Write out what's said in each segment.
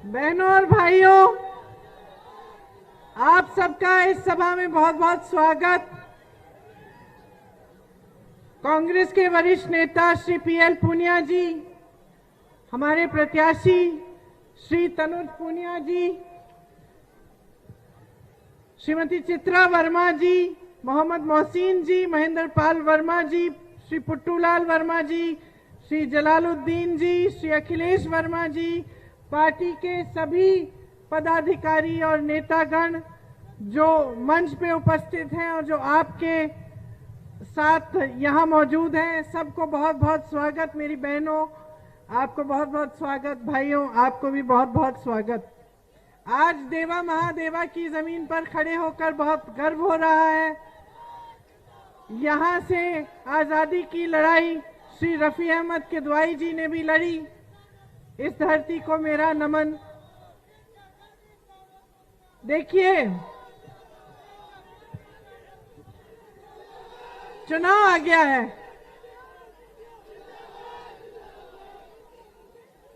बहनों और भाइयों, आप सबका इस सभा में बहुत बहुत स्वागत। कांग्रेस के वरिष्ठ नेता श्री पीएल पूनिया जी, हमारे प्रत्याशी श्री तनुज पूनिया जी, श्रीमती चित्रा वर्मा जी, मोहम्मद मोहसिन जी, महेंद्र पाल वर्मा जी, श्री पुट्टूलाल वर्मा जी, श्री जलालुद्दीन जी, श्री अखिलेश वर्मा जी, पार्टी के सभी पदाधिकारी और नेतागण जो मंच पे उपस्थित हैं और जो आपके साथ यहाँ मौजूद हैं, सबको बहुत बहुत स्वागत। मेरी बहनों, आपको बहुत बहुत स्वागत। भाइयों, आपको भी बहुत बहुत स्वागत। आज देवा महादेवा की जमीन पर खड़े होकर बहुत गर्व हो रहा है। यहाँ से आजादी की लड़ाई श्री रफी अहमद किदवाई जी ने भी लड़ी। इस धरती को मेरा नमन। देखिए, चुनाव आ गया है।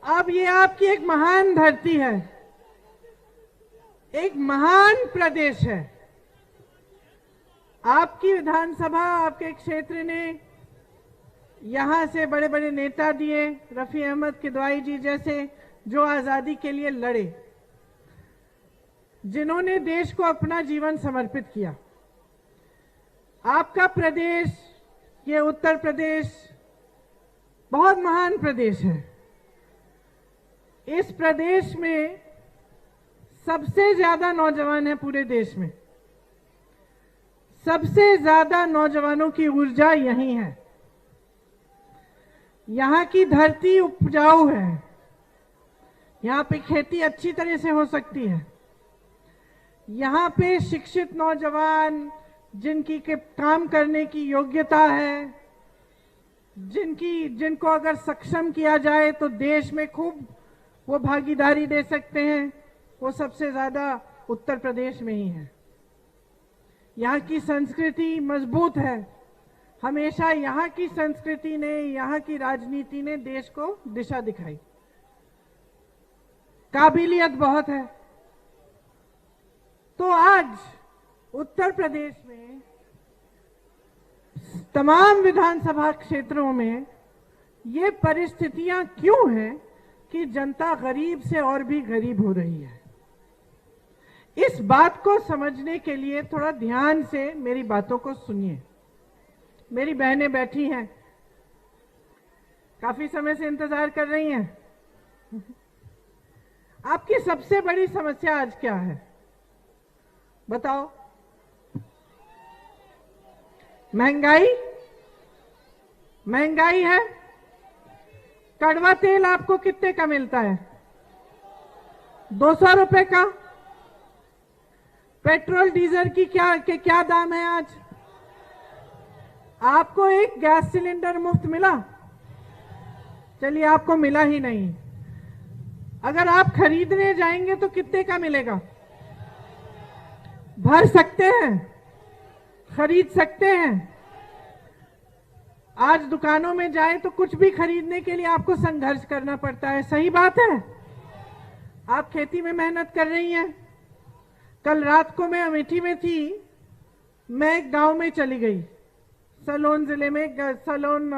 अब ये आपकी एक महान धरती है, एक महान प्रदेश है। आपकी विधानसभा, आपके क्षेत्र ने यहां से बड़े बड़े नेता दिए, रफी अहमद किदवाई जी जैसे, जो आजादी के लिए लड़े, जिन्होंने देश को अपना जीवन समर्पित किया। आपका प्रदेश, ये उत्तर प्रदेश, बहुत महान प्रदेश है। इस प्रदेश में सबसे ज्यादा नौजवान है पूरे देश में। सबसे ज्यादा नौजवानों की ऊर्जा यही है। यहाँ की धरती उपजाऊ है। यहाँ पे खेती अच्छी तरह से हो सकती है। यहाँ पे शिक्षित नौजवान, जिनकी के काम करने की योग्यता है, जिनको अगर सक्षम किया जाए तो देश में खूब वो भागीदारी दे सकते हैं, वो सबसे ज्यादा उत्तर प्रदेश में ही है। यहाँ की संस्कृति मजबूत है। हमेशा यहाँ की संस्कृति ने, यहाँ की राजनीति ने देश को दिशा दिखाई। काबिलियत बहुत है। तो आज उत्तर प्रदेश में तमाम विधानसभा क्षेत्रों में ये परिस्थितियां क्यों हैं कि जनता गरीब से और भी गरीब हो रही है। इस बात को समझने के लिए थोड़ा ध्यान से मेरी बातों को सुनिए। मेरी बहनें बैठी हैं, काफी समय से इंतजार कर रही हैं। आपकी सबसे बड़ी समस्या आज क्या है, बताओ? महंगाई। महंगाई है। कड़वा तेल आपको कितने का मिलता है? 200 रुपए का। पेट्रोल डीजल की क्या दाम है आज? आपको एक गैस सिलेंडर मुफ्त मिला? चलिए, आपको मिला ही नहीं। अगर आप खरीदने जाएंगे तो कितने का मिलेगा? भर सकते हैं, खरीद सकते हैं। आज दुकानों में जाए तो कुछ भी खरीदने के लिए आपको संघर्ष करना पड़ता है। सही बात है। आप खेती में मेहनत कर रही हैं। कल रात को मैं अमेठी में थी। मैं एक गांव में चली गई। सलोन जिले में, सलोन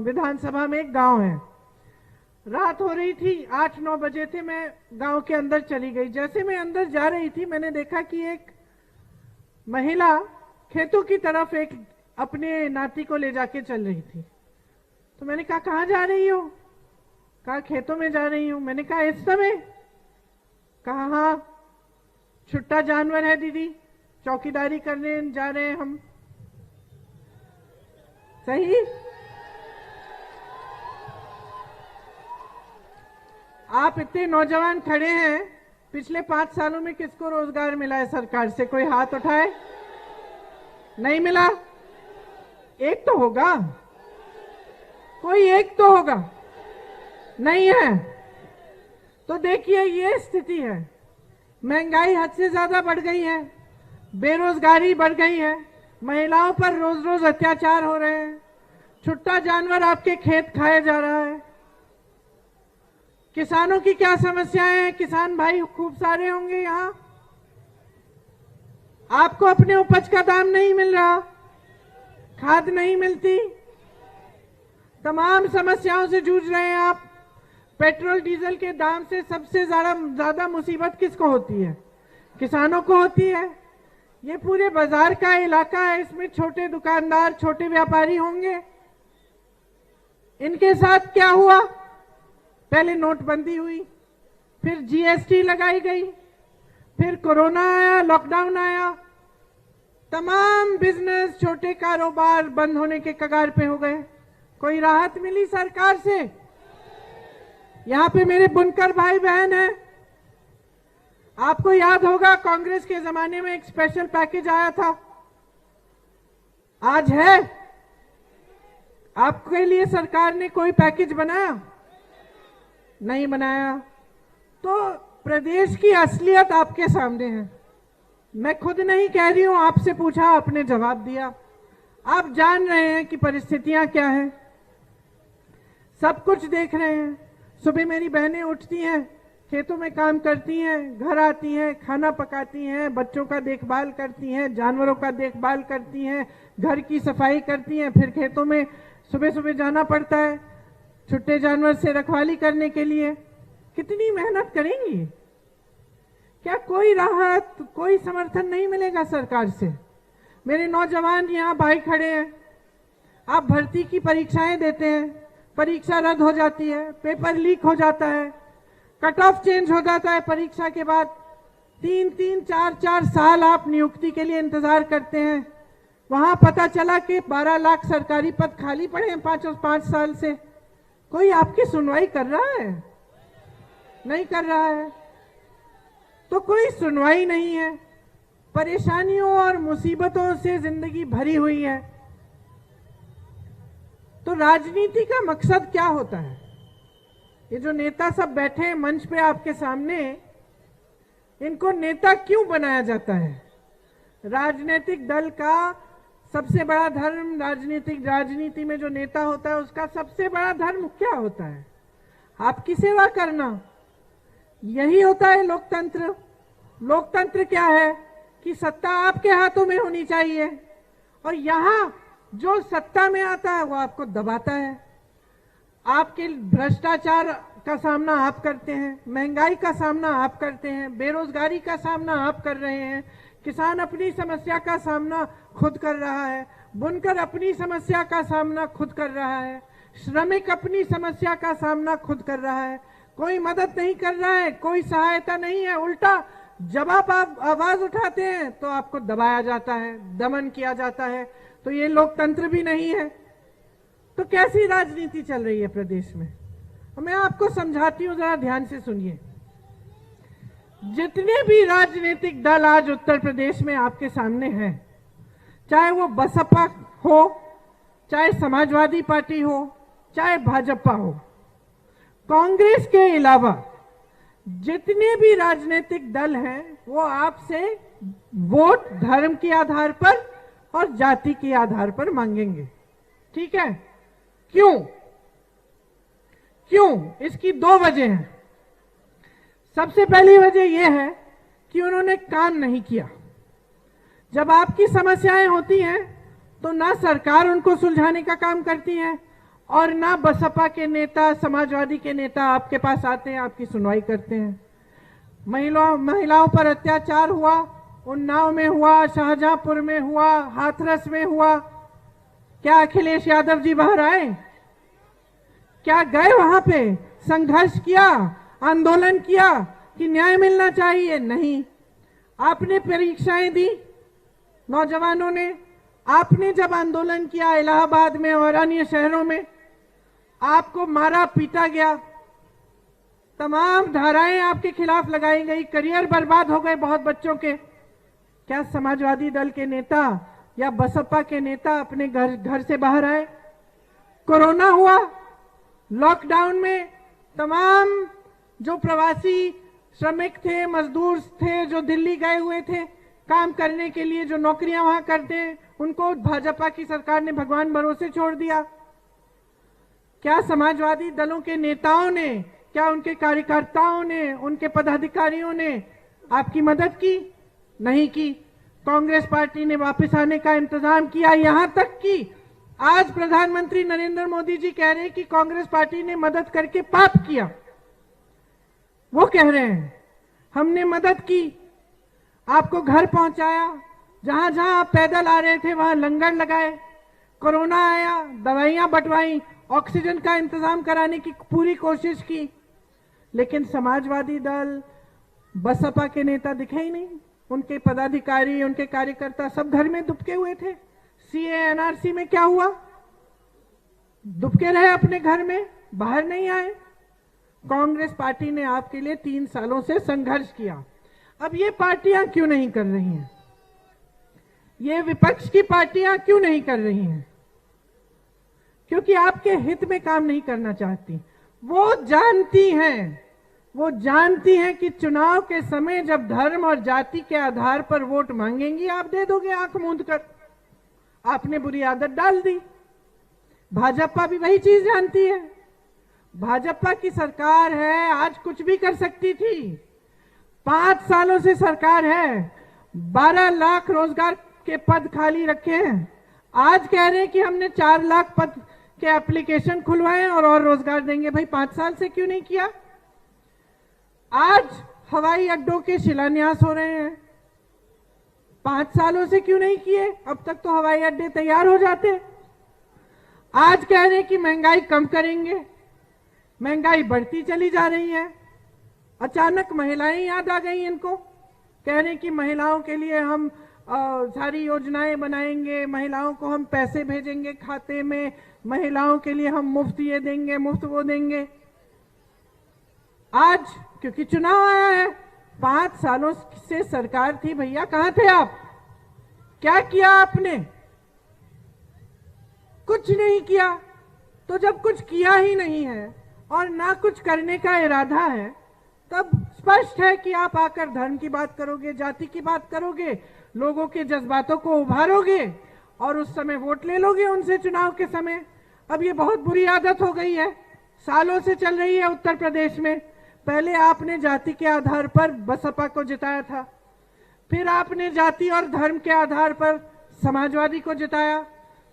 विधानसभा में एक गांव है। रात हो रही थी, 8-9 बजे थे। मैं गांव के अंदर चली गई। जैसे मैं अंदर जा रही थी, मैंने देखा कि एक महिला खेतों की तरफ एक अपने नाती को ले जाके चल रही थी। तो मैंने कहा, कहाँ जा रही हो? कहा, खेतों में जा रही हूं। मैंने कहा, इस समय? कहा, हाँ, छुट्टा जानवर है दीदी, चौकीदारी करने जा रहे हैं हम। सही। आप इतने नौजवान खड़े हैं, पिछले 5 सालों में किसको रोजगार मिला है सरकार से? कोई हाथ उठाए। नहीं मिला। एक तो होगा, कोई एक तो होगा। नहीं है। तो देखिए, ये स्थिति है। महंगाई हद से ज्यादा बढ़ गई है। बेरोजगारी बढ़ गई है। महिलाओं पर रोज रोज अत्याचार हो रहे हैं। छुट्टा जानवर आपके खेत खाया जा रहा है। किसानों की क्या समस्याएं हैं? किसान भाई खूब सारे होंगे यहाँ। आपको अपने उपज का दाम नहीं मिल रहा, खाद नहीं मिलती, तमाम समस्याओं से जूझ रहे हैं आप। पेट्रोल डीजल के दाम से सबसे ज्यादा मुसीबत किसको होती है? किसानों को होती है। ये पूरे बाजार का इलाका है, इसमें छोटे दुकानदार, छोटे व्यापारी होंगे। इनके साथ क्या हुआ? पहले नोटबंदी हुई, फिर जीएसटी लगाई गई, फिर कोरोना आया, लॉकडाउन आया, तमाम बिजनेस, छोटे कारोबार बंद होने के कगार पे हो गए। कोई राहत मिली सरकार से? यहाँ पे मेरे बुनकर भाई बहन हैं, आपको याद होगा कांग्रेस के जमाने में एक स्पेशल पैकेज आया था, आज है? आपके लिए सरकार ने कोई पैकेज बनाया? नहीं बनाया। तो प्रदेश की असलियत आपके सामने है। मैं खुद नहीं कह रही हूं, आपसे पूछा, आपने जवाब दिया। आप जान रहे हैं कि परिस्थितियां क्या हैं, सब कुछ देख रहे हैं। सुबह मेरी बहनें उठती हैं, खेतों में काम करती हैं, घर आती हैं, खाना पकाती हैं, बच्चों का देखभाल करती हैं, जानवरों का देखभाल करती हैं, घर की सफाई करती हैं, फिर खेतों में सुबह सुबह जाना पड़ता है छुट्टे जानवर से रखवाली करने के लिए। कितनी मेहनत करेंगी? क्या कोई राहत, कोई समर्थन नहीं मिलेगा सरकार से? मेरे नौजवान यहाँ भाई खड़े हैं, आप भर्ती की परीक्षाएं देते हैं, परीक्षा रद्द हो जाती है, पेपर लीक हो जाता है, कट ऑफ चेंज हो जाता है परीक्षा के बाद, 3-3, 4-4 साल आप नियुक्ति के लिए इंतजार करते हैं। वहां पता चला कि 12 लाख सरकारी पद खाली पड़े हैं 5 साल से। कोई आपकी सुनवाई कर रहा है? नहीं कर रहा है। तो कोई सुनवाई नहीं है, परेशानियों और मुसीबतों से जिंदगी भरी हुई है। तो राजनीति का मकसद क्या होता है? ये जो नेता सब बैठे हैं मंच पे आपके सामने, इनको नेता क्यों बनाया जाता है? राजनीतिक दल का सबसे बड़ा धर्म, राजनीति में जो नेता होता है उसका सबसे बड़ा धर्म क्या होता है? आपकी सेवा करना। यही होता है लोकतंत्र। लोकतंत्र क्या है कि सत्ता आपके हाथों में होनी चाहिए, और यहां जो सत्ता में आता है वो आपको दबाता है। आपके भ्रष्टाचार का सामना आप करते हैं, महंगाई का सामना आप करते हैं, बेरोजगारी का सामना आप कर रहे हैं, किसान अपनी समस्या का सामना खुद कर रहा है, बुनकर अपनी समस्या का सामना खुद कर रहा है, श्रमिक अपनी समस्या का सामना खुद कर रहा है। कोई मदद नहीं कर रहा है, कोई सहायता नहीं है, उल्टा जब आप आवाज उठाते हैं तो आपको दबाया जाता है, दमन किया जाता है। तो ये लोकतंत्र भी नहीं है। तो कैसी राजनीति चल रही है प्रदेश में? मैं आपको समझाती हूं, जरा ध्यान से सुनिए। जितने भी राजनीतिक दल आज उत्तर प्रदेश में आपके सामने हैं, चाहे वो बसपा हो, चाहे समाजवादी पार्टी हो, चाहे भाजपा हो, कांग्रेस के अलावा जितने भी राजनीतिक दल हैं वो आपसे वोट धर्म के आधार पर और जाति के आधार पर मांगेंगे। ठीक है? क्यों? इसकी 2 वजह हैं। सबसे पहली वजह यह है कि उन्होंने काम नहीं किया। जब आपकी समस्याएं होती हैं तो ना सरकार उनको सुलझाने का काम करती है, और ना बसपा के नेता, समाजवादी के नेता आपके पास आते हैं, आपकी सुनवाई करते हैं। महिलाओं पर अत्याचार हुआ, उन्नाव में हुआ, शाहजहांपुर में हुआ, हाथरस में हुआ। क्या अखिलेश यादव जी बाहर आए? क्या गए वहां पे? संघर्ष किया, आंदोलन किया कि न्याय मिलना चाहिए? नहीं। आपने परीक्षाएं दी नौजवानों ने, आपने जब आंदोलन किया इलाहाबाद में और अन्य शहरों में, आपको मारा पीटा गया, तमाम धाराएं आपके खिलाफ लगाई गई, करियर बर्बाद हो गए बहुत बच्चों के। क्या समाजवादी दल के नेता या बसपा के नेता अपने घर से बाहर आए? कोरोना हुआ, लॉकडाउन में तमाम जो प्रवासी श्रमिक थे, मजदूर थे, जो दिल्ली गए हुए थे काम करने के लिए, जो नौकरियां वहां करते हैं, उनको भाजपा की सरकार ने भगवान भरोसे छोड़ दिया। क्या समाजवादी दलों के नेताओं ने क्या उनके कार्यकर्ताओं ने, उनके पदाधिकारियों ने आपकी मदद की? नहीं की। कांग्रेस पार्टी ने वापस आने का इंतजाम किया, यहां तक कि आज प्रधानमंत्री नरेंद्र मोदी जी कह रहे हैं कि कांग्रेस पार्टी ने मदद करके पाप किया। वो कह रहे हैं हमने मदद की, आपको घर पहुंचाया, जहां जहां आप पैदल आ रहे थे वहां लंगर लगाए, कोरोना आया दवाइयां बंटवाई, ऑक्सीजन का इंतजाम कराने की पूरी कोशिश की, लेकिन समाजवादी दल, बसपा के नेता दिखे ही नहीं। उनके पदाधिकारी, उनके कार्यकर्ता सब घर में दुबके हुए थे। सीए एनआरसी में क्या हुआ? दुबके रहे अपने घर में, बाहर नहीं आए। कांग्रेस पार्टी ने आपके लिए 3 सालों से संघर्ष किया। अब ये पार्टियां क्यों नहीं कर रही हैं? ये विपक्ष की पार्टियां क्यों नहीं कर रही हैं? क्योंकि आपके हित में काम नहीं करना चाहती। वो जानती हैं कि चुनाव के समय जब धर्म और जाति के आधार पर वोट मांगेंगी, आप दे दोगे आंख मूंद कर। आपने बुरी आदत डाल दी। भाजपा भी वही चीज जानती है। भाजपा की सरकार है, आज कुछ भी कर सकती थी। 5 सालों से सरकार है, 12 लाख रोजगार के पद खाली रखे हैं। आज कह रहे हैं कि हमने 4 लाख पद के एप्लीकेशन खुलवाए और रोजगार देंगे। भाई 5 साल से क्यों नहीं किया? आज हवाई अड्डों के शिलान्यास हो रहे हैं, 5 सालों से क्यों नहीं किए? अब तक तो हवाई अड्डे तैयार हो जाते। आज कह रहे हैं कि महंगाई कम करेंगे, महंगाई बढ़ती चली जा रही है। अचानक महिलाएं याद आ गई इनको, कह रहे हैं कि महिलाओं के लिए हम सारी योजनाएं बनाएंगे, महिलाओं को हम पैसे भेजेंगे खाते में, महिलाओं के लिए हम मुफ्त ये देंगे, मुफ्त वो देंगे। आज क्योंकि चुनाव आया है, 5 सालों से सरकार थी, भैया कहां थे आप? क्या किया आपने? कुछ नहीं किया। तो जब कुछ किया ही नहीं है और ना कुछ करने का इरादा है, तब स्पष्ट है कि आप आकर धर्म की बात करोगे, जाति की बात करोगे, लोगों के जज्बातों को उभारोगे और उस समय वोट ले लोगे उनसे चुनाव के समय। अब ये बहुत बुरी आदत हो गई है, सालों से चल रही है उत्तर प्रदेश में। पहले आपने जाति के आधार पर बसपा को जिताया था, फिर आपने जाति और धर्म के आधार पर समाजवादी को जिताया,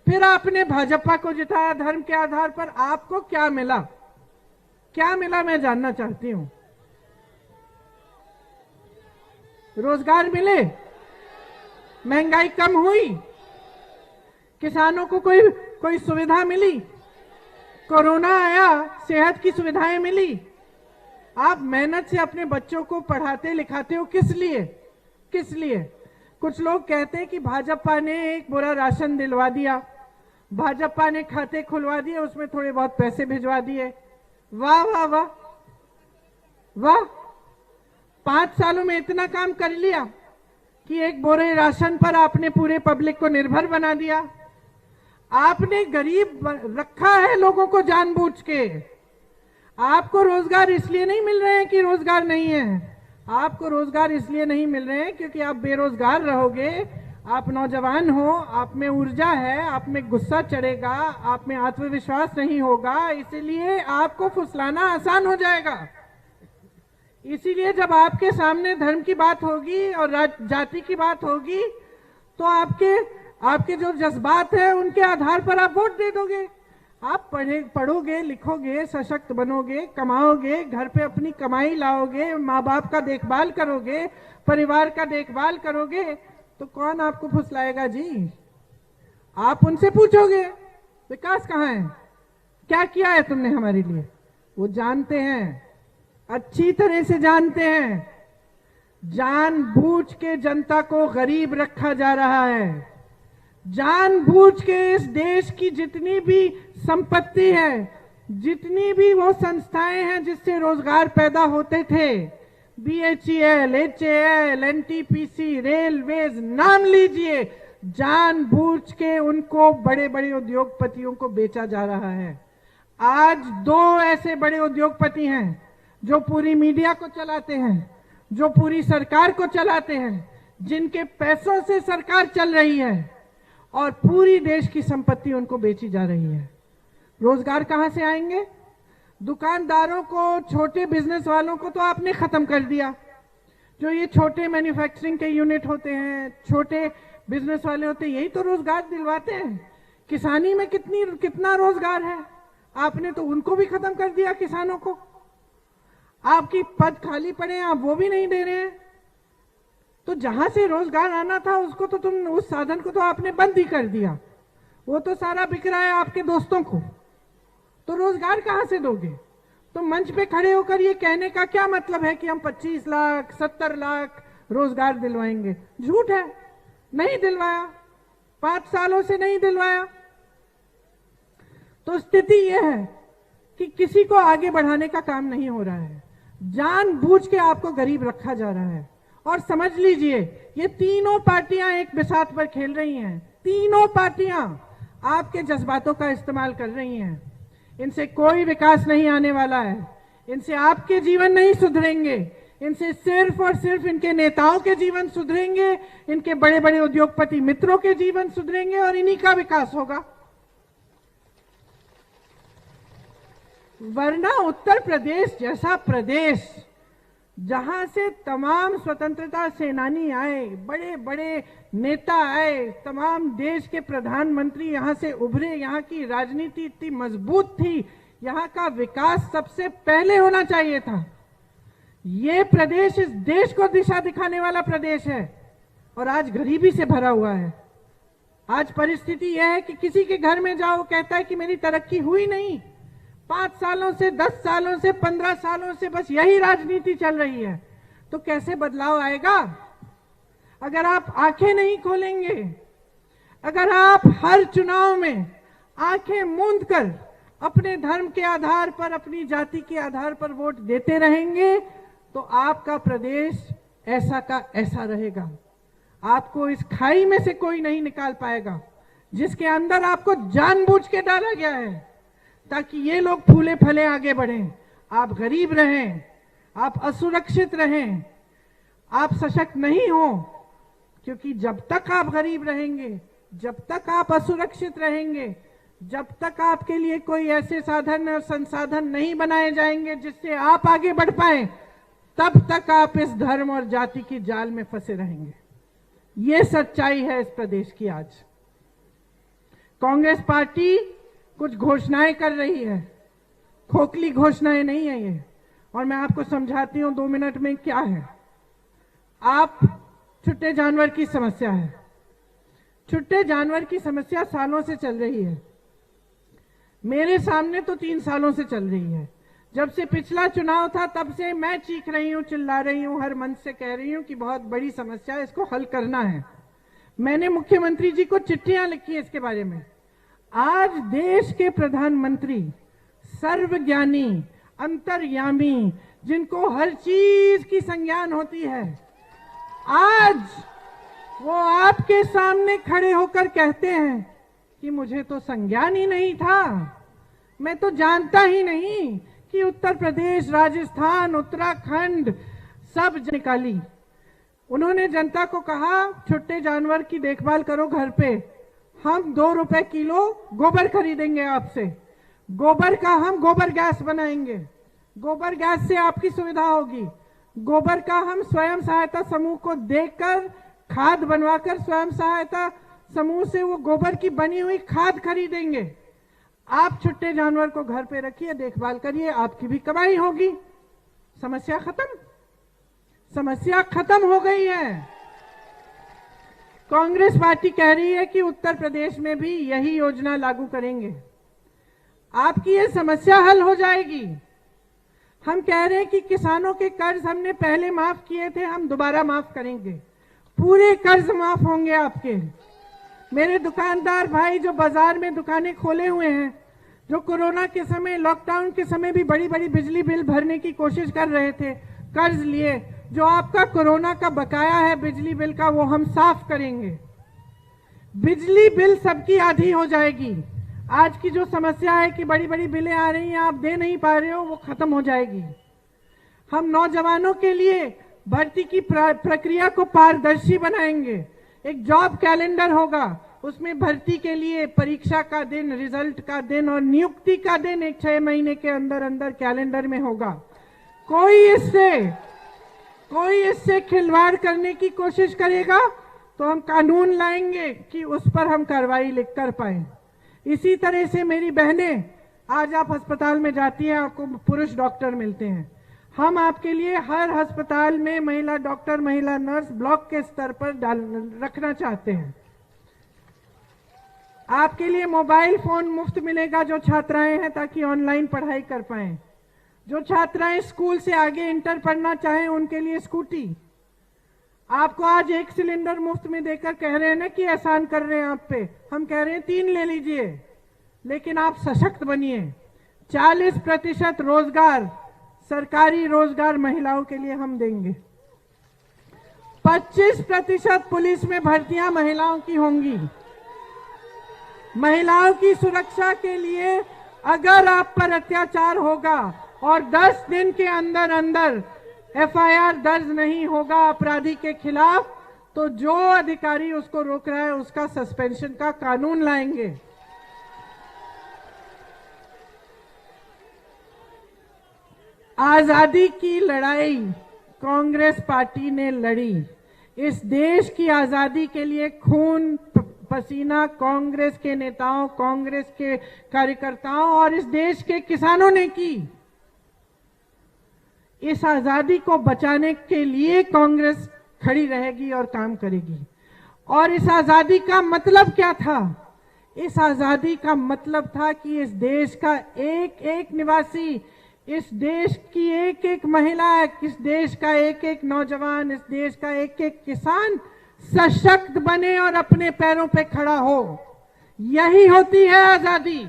फिर आपने भाजपा को जिताया धर्म के आधार पर। आपको क्या मिला? क्या मिला मैं जानना चाहती हूं। रोजगार मिले, महंगाई कम हुई, किसानों को कोई सुविधा मिली, कोरोना आया सेहत की सुविधाएं मिली। आप मेहनत से अपने बच्चों को पढ़ाते लिखाते हो, किस लिए? किस लिए? कुछ लोग कहते हैं कि भाजपा ने एक बुरा राशन दिलवा दिया, भाजपा ने खाते खुलवा दिए, उसमें थोड़े बहुत पैसे भिजवा दिए। वाह वाह वाह वाह, 5 सालों में इतना काम कर लिया कि एक बोरे राशन पर आपने पूरे पब्लिक को निर्भर बना दिया। आपने गरीब रखा है लोगों को जानबूझ के। आपको रोजगार इसलिए नहीं मिल रहे हैं कि रोजगार नहीं है, आपको रोजगार इसलिए नहीं मिल रहे हैं क्योंकि आप बेरोजगार रहोगे। आप नौजवान हो, आप में ऊर्जा है, आप में गुस्सा चढ़ेगा, आप में आत्मविश्वास नहीं होगा, इसलिए आपको फुसलाना आसान हो जाएगा। इसीलिए जब आपके सामने धर्म की बात होगी और जाति की बात होगी तो आपके जो जज्बात है उनके आधार पर आप वोट दे दोगे। आप पढ़ोगे, लिखोगे, सशक्त बनोगे, कमाओगे, घर पे अपनी कमाई लाओगे, माँ बाप का देखभाल करोगे, परिवार का देखभाल करोगे, तो कौन आपको फुसलाएगा जी? आप उनसे पूछोगे विकास कहाँ है, क्या किया है तुमने हमारे लिए? वो जानते हैं, अच्छी तरह से जानते हैं। जानबूझ के जनता को गरीब रखा जा रहा है। जानबूझ के इस देश की जितनी भी संपत्ति है, जितनी भी वो संस्थाएं हैं जिससे रोजगार पैदा होते थे, BHEL, HAL, NTPC, रेलवेज, नाम लीजिए, जानबूझ के उनको बड़े बड़े उद्योगपतियों को बेचा जा रहा है। आज 2 ऐसे बड़े उद्योगपति हैं जो पूरी मीडिया को चलाते हैं, जो पूरी सरकार को चलाते हैं, जिनके पैसों से सरकार चल रही है और पूरी देश की संपत्ति उनको बेची जा रही है। रोजगार कहां से आएंगे? दुकानदारों को, छोटे बिजनेस वालों को तो आपने खत्म कर दिया। जो ये छोटे मैन्युफैक्चरिंग के यूनिट होते हैं, छोटे बिजनेस वाले होते हैं, यही तो रोजगार दिलवाते हैं। किसानी में कितना रोजगार है, आपने तो उनको भी खत्म कर दिया। किसानों को आपकी पद खाली पड़े, आप वो भी नहीं दे रहे हैं। तो जहां से रोजगार आना था उसको तो तुम, उस साधन को तो आपने बंद ही कर दिया। वो तो सारा बिक रहा है आपके दोस्तों को, तो रोजगार कहां से दोगे? तो मंच पे खड़े होकर ये कहने का क्या मतलब है कि हम 25 लाख 70 लाख रोजगार दिलवाएंगे? झूठ है, नहीं दिलवाया, 5 सालों से नहीं दिलवाया। तो स्थिति यह है कि किसी को आगे बढ़ाने का काम नहीं हो रहा है, जानबूझ के आपको गरीब रखा जा रहा है। और समझ लीजिए, ये तीनों पार्टियां एक बिसात पर खेल रही हैं। तीनों पार्टियां आपके जज्बातों का इस्तेमाल कर रही हैं। इनसे कोई विकास नहीं आने वाला है, इनसे आपके जीवन नहीं सुधरेंगे, इनसे सिर्फ और सिर्फ इनके नेताओं के जीवन सुधरेंगे, इनके बड़े बड़े उद्योगपति मित्रों के जीवन सुधरेंगे और इन्हीं का विकास होगा। वरना उत्तर प्रदेश जैसा प्रदेश, जहां से तमाम स्वतंत्रता सेनानी आए, बड़े बड़े नेता आए, तमाम देश के प्रधानमंत्री यहां से उभरे, यहां की राजनीति इतनी मजबूत थी, यहां का विकास सबसे पहले होना चाहिए था। ये प्रदेश इस देश को दिशा दिखाने वाला प्रदेश है और आज गरीबी से भरा हुआ है। आज परिस्थिति यह है कि किसी के घर में जाओ, कहता है कि मेरी तरक्की हुई नहीं। 5 सालों से, 10 सालों से, 15 सालों से बस यही राजनीति चल रही है। तो कैसे बदलाव आएगा? अगर आप आंखें नहीं खोलेंगे, अगर आप हर चुनाव में आंखें मूंद कर अपने धर्म के आधार पर, अपनी जाति के आधार पर वोट देते रहेंगे, तो आपका प्रदेश ऐसा का ऐसा रहेगा। आपको इस खाई में से कोई नहीं निकाल पाएगा जिसके अंदर आपको जानबूझ के डाला गया है ताकि ये लोग फूले फले आगे बढ़ें, आप गरीब रहें, आप असुरक्षित रहें, आप सशक्त नहीं हो। क्योंकि जब तक आप गरीब रहेंगे, जब तक आप असुरक्षित रहेंगे, जब तक आपके लिए कोई ऐसे साधन और संसाधन नहीं बनाए जाएंगे जिससे आप आगे बढ़ पाए, तब तक आप इस धर्म और जाति की जाल में फंसे रहेंगे। ये सच्चाई है इस प्रदेश की। आज कांग्रेस पार्टी कुछ घोषणाएं कर रही है, खोखली घोषणाएं नहीं है ये, और मैं आपको समझाती हूं 2 मिनट में क्या है। आप छुट्टे जानवर की समस्या है, छुट्टे जानवर की समस्या सालों से चल रही है। मेरे सामने तो 3 सालों से चल रही है। जब से पिछला चुनाव था तब से मैं चीख रही हूं, चिल्ला रही हूं, हर मंच से कह रही हूं कि बहुत बड़ी समस्या है, इसको हल करना है। मैंने मुख्यमंत्री जी को चिट्ठियां लिखी है इसके बारे में। आज देश के प्रधानमंत्री, सर्वज्ञानी, अंतर्यामी, जिनको हर चीज की संज्ञान होती है, आज वो आपके सामने खड़े होकर कहते हैं कि मुझे तो संज्ञान ही नहीं था, मैं तो जानता ही नहीं कि उत्तर प्रदेश, राजस्थान, उत्तराखंड सब निकाली। उन्होंने जनता को कहा छुट्टे जानवर की देखभाल करो घर पे, हम 2 रुपए किलो गोबर खरीदेंगे आपसे, गोबर का हम गोबर गैस बनाएंगे, गोबर गैस से आपकी सुविधा होगी, गोबर का हम स्वयं सहायता समूह को देकर खाद बनवाकर स्वयं सहायता समूह से वो गोबर की बनी हुई खाद खरीदेंगे। आप छुट्टे जानवर को घर पे रखिए, देखभाल करिए, आपकी भी कमाई होगी। समस्या खत्म, समस्या खत्म हो गई है। कांग्रेस पार्टी कह रही है कि उत्तर प्रदेश में भी यही योजना लागू करेंगे, आपकी ये समस्या हल हो जाएगी। हम कह रहे हैं कि किसानों के कर्ज हमने पहले माफ किए थे, हम दोबारा माफ करेंगे, पूरे कर्ज माफ होंगे आपके। मेरे दुकानदार भाई जो बाजार में दुकानें खोले हुए हैं, जो कोरोना के समय, लॉकडाउन के समय भी बड़ी बड़ी बिजली बिल भरने की कोशिश कर रहे थे, कर्ज लिए, जो आपका कोरोना का बकाया है बिजली बिल का, वो हम साफ करेंगे। बिजली बिल सबकी आधी हो जाएगी। आज की जो समस्या है कि बड़ी बड़ी बिलें आ रही हैं, आप दे नहीं पा रहे हो, वो खत्म हो जाएगी। हम नौजवानों के लिए भर्ती की प्रक्रिया को पारदर्शी बनाएंगे। एक जॉब कैलेंडर होगा, उसमें भर्ती के लिए परीक्षा का दिन, रिजल्ट का दिन और नियुक्ति का दिन एक 6 महीने के अंदर अंदर कैलेंडर में होगा। कोई इससे खिलवाड़ करने की कोशिश करेगा तो हम कानून लाएंगे कि उस पर हम कार्रवाई लिख कर पाए। इसी तरह से मेरी बहनें, आज आप अस्पताल में जाती हैं, आपको पुरुष डॉक्टर मिलते हैं। हम आपके लिए हर अस्पताल में महिला डॉक्टर, महिला नर्स ब्लॉक के स्तर पर रखना चाहते हैं। आपके लिए मोबाइल फोन मुफ्त मिलेगा जो छात्राएं हैं, ताकि ऑनलाइन पढ़ाई कर पाएं। जो छात्राएं स्कूल से आगे इंटर पढ़ना चाहें उनके लिए स्कूटी। आपको आज 1 सिलेंडर मुफ्त में देकर कह रहे हैं ना कि एहसान कर रहे हैं आप पे, हम कह रहे हैं 3 ले लीजिए, लेकिन आप सशक्त बनिए। 40% रोजगार, सरकारी रोजगार महिलाओं के लिए हम देंगे। 25% पुलिस में भर्तियां महिलाओं की होंगी। महिलाओं की सुरक्षा के लिए अगर आप पर अत्याचार होगा और 10 दिन के अंदर अंदर FIR दर्ज नहीं होगा अपराधी के खिलाफ, तो जो अधिकारी उसको रोक रहा है उसका सस्पेंशन का कानून लाएंगे। आजादी की लड़ाई कांग्रेस पार्टी ने लड़ी। इस देश की आजादी के लिए खून पसीना कांग्रेस के नेताओं, कांग्रेस के कार्यकर्ताओं और इस देश के किसानों ने की। इस आजादी को बचाने के लिए कांग्रेस खड़ी रहेगी और काम करेगी। और इस आजादी का मतलब क्या था? इस आजादी का मतलब था कि इस देश का एक एक निवासी, इस देश की एक एक महिला, इस देश का एक एक नौजवान, इस देश का एक एक किसान सशक्त बने और अपने पैरों पे खड़ा हो। यही होती है आजादी।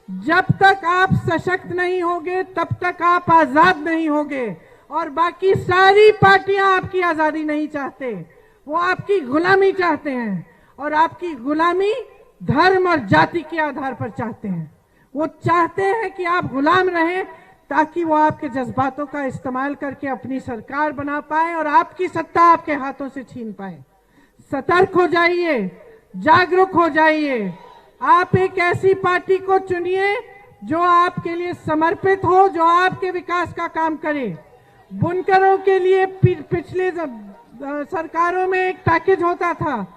जब तक आप सशक्त नहीं होगे तब तक आप आजाद नहीं होगे। और बाकी सारी पार्टियां आपकी आजादी नहीं चाहते, वो आपकी गुलामी चाहते हैं। और आपकी गुलामी धर्म और जाति के आधार पर चाहते हैं। वो चाहते हैं कि आप गुलाम रहें ताकि वो आपके जज्बातों का इस्तेमाल करके अपनी सरकार बना पाए और आपकी सत्ता आपके हाथों से छीन पाए। सतर्क हो जाइए, जागरूक हो जाइए। आप एक ऐसी पार्टी को चुनिए जो आपके लिए समर्पित हो, जो आपके विकास का काम करे। बुनकरों के लिए पिछले सरकारों में एक पैकेज होता था।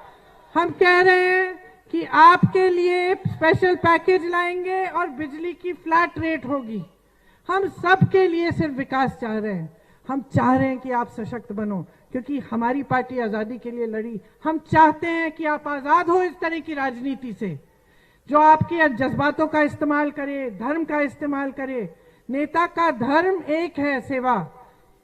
हम कह रहे हैं कि आपके लिए स्पेशल पैकेज लाएंगे और बिजली की फ्लैट रेट होगी। हम सबके लिए सिर्फ विकास चाह रहे हैं। हम चाह रहे हैं कि आप सशक्त बनो, क्योंकि हमारी पार्टी आजादी के लिए लड़ी। हम चाहते हैं कि आप आजाद हो इस तरह की राजनीति से, जो आपके जज्बातों का इस्तेमाल करे, धर्म का इस्तेमाल करे। नेता का धर्म एक है, सेवा।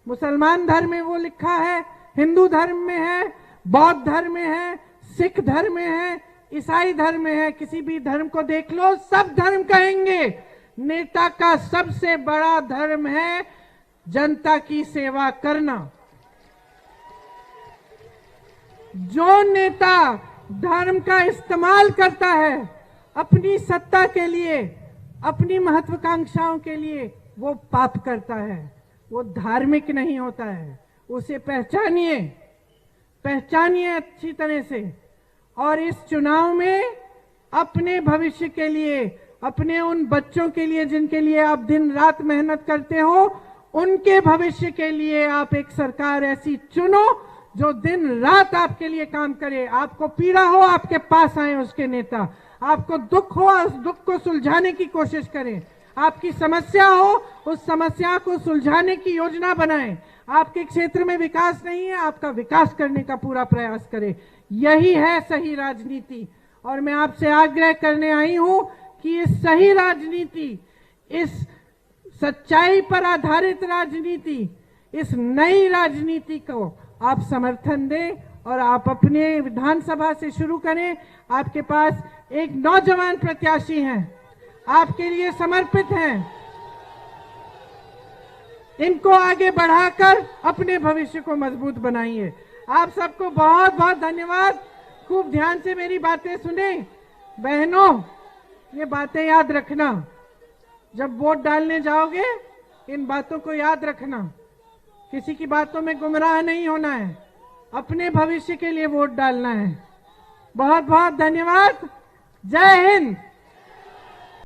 मुसलमान धर्म में वो लिखा है, हिंदू धर्म में है, बौद्ध धर्म में है, सिख धर्म में है, ईसाई धर्म में है। किसी भी धर्म को देख लो, सब धर्म कहेंगे नेता का सबसे बड़ा धर्म है जनता की सेवा करना। जो नेता धर्म का इस्तेमाल करता है अपनी सत्ता के लिए, अपनी महत्वाकांक्षाओं के लिए, वो पाप करता है, वो धार्मिक नहीं होता है। उसे पहचानिए, पहचानिए अच्छी तरह से। और इस चुनाव में अपने भविष्य के लिए, अपने उन बच्चों के लिए जिनके लिए आप दिन रात मेहनत करते हो, उनके भविष्य के लिए आप एक सरकार ऐसी चुनो जो दिन रात आपके लिए काम करे। आपको पीड़ा हो, आपके पास आए उसके नेता। आपको दुख हो, उस दुख को सुलझाने की कोशिश करें। आपकी समस्या हो, उस समस्या को सुलझाने की योजना बनाएं। आपके क्षेत्र में विकास नहीं है, आपका विकास करने का पूरा प्रयास करें। यही है सही राजनीति। और मैं आपसे आग्रह करने आई हूं कि इस सही राजनीति, इस सच्चाई पर आधारित राजनीति, इस नई राजनीति को आप समर्थन दें और आप अपने विधानसभा से शुरू करें। आपके पास एक नौजवान प्रत्याशी हैं, आपके लिए समर्पित हैं। इनको आगे बढ़ाकर अपने भविष्य को मजबूत बनाइए। आप सबको बहुत बहुत धन्यवाद। खूब ध्यान से मेरी बातें सुने। बहनों, ये बातें याद रखना, जब वोट डालने जाओगे इन बातों को याद रखना। किसी की बातों में गुमराह नहीं होना है। अपने भविष्य के लिए वोट डालना है। बहुत बहुत धन्यवाद। जय हिंद।